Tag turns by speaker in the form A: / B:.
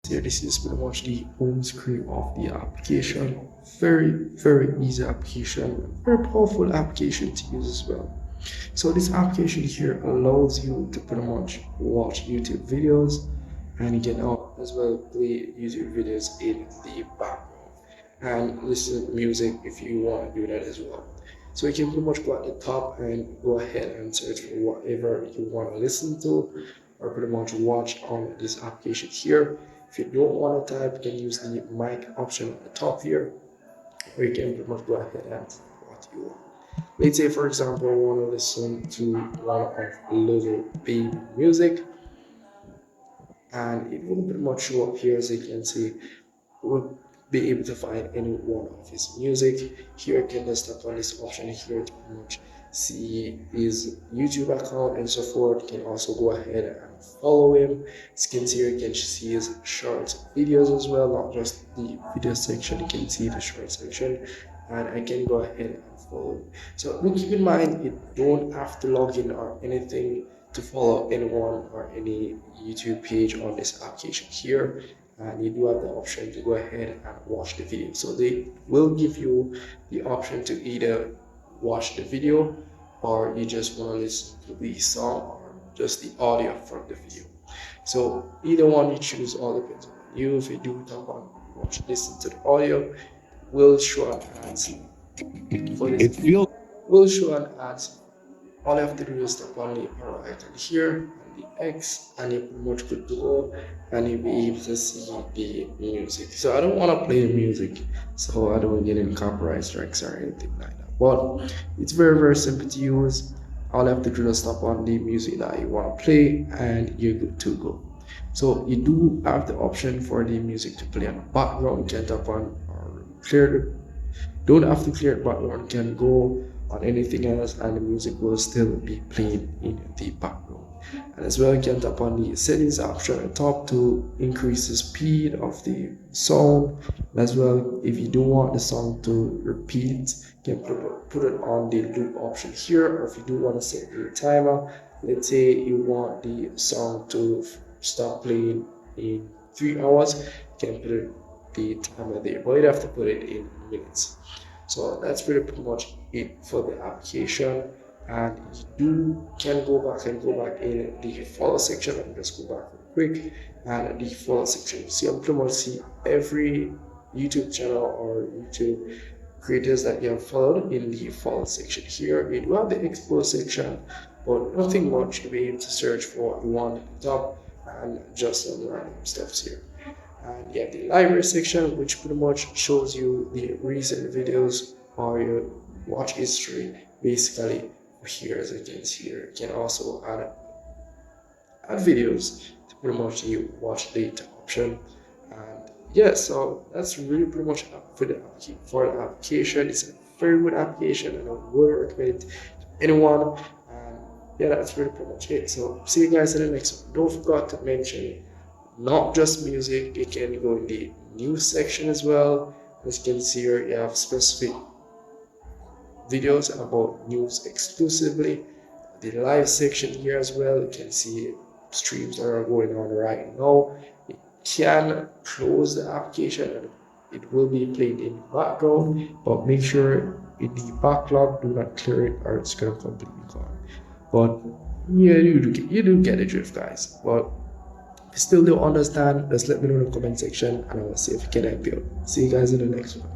A: Here, this is pretty much the home screen of the application. Very easy application, very powerful application to use as well. So this application here allows you to pretty much watch YouTube videos, and you can as well play YouTube videos in the background and listen to music if you want to do that as well. So you can pretty much go at the top and go ahead and search for whatever you want to listen to or pretty much watch on this application here. If you don't want to type, you can use the mic option at the top here, or you can pretty much go ahead and what you want. Let's say, for example, I want to listen to one of Little Baby music, and it will pretty much show up here. As you can see, we'll be able to find any one of his music. Here you can just tap on this option here to pretty much see his YouTube account and so forth. You can also go ahead and follow him. As you can see here, you can see his short videos as well, not just the video section. You can see the short section, and I can go ahead and follow him. So keep in mind, you don't have to log in or anything to follow anyone or any YouTube page on this application here, and you do have the option to go ahead and watch the video. So they will give you the option to either watch the video, or you just want to listen to the song or just the audio from the video. So either one you choose, all depends on you. If you do tap on watch, listen to the audio, will show an ads for this. Will show an ads. All you have to do is tap on the arrow icon here and the X, and you're pretty much good to go, and you'll be able to see the music. So I don't want to play the music, so I don't get any copyright strikes or anything like that. But it's very simple to use. All you have to do is tap on the music that you want to play, and you're good to go. So you do have the option for the music to play on the background. You can tap on or clear. Don't have to clear the background. You can go on anything else, and the music will still be playing in the background. And as well, you can tap on the settings option at the top to increase the speed of the sound. And as well, if you don't want the song to repeat, you can put it on the loop option here. Or if you do want to set a timer, let's say you want the song to stop playing in 3 hours, you can put the timer there, but you have to put it in minutes. So that's pretty much it for the application, and you can go back in the follow section. Let me just go back real quick, and the follow section. See, I'm pretty much see every YouTube channel or YouTube creators that you have followed in the follow section here. You do have the explore section, but nothing much to be able to search for what you want at the top, and just some random stuffs here. And you have the library section, which pretty much shows you the recent videos or your watch history. Basically, here, as you can see here, you can also add videos to pretty much the watch data option. And yeah, so that's really pretty much for the application. It's a very good application, and I would recommend it to anyone. And yeah, that's really pretty much it. So see you guys in the next one. Don't forget to mention not just music, you can go in the news section as well. As you can see here, you have specific videos about news exclusively. The live section here as well, you can see streams that are going on right now. You can close the application and it will be playing in the background, but make sure in the backlog do not clear it or it's going to completely gone. But yeah, you do get the drift, guys. But if you still don't understand, just let me know in the comment section, and I will see if I can help you. See you guys in the next one.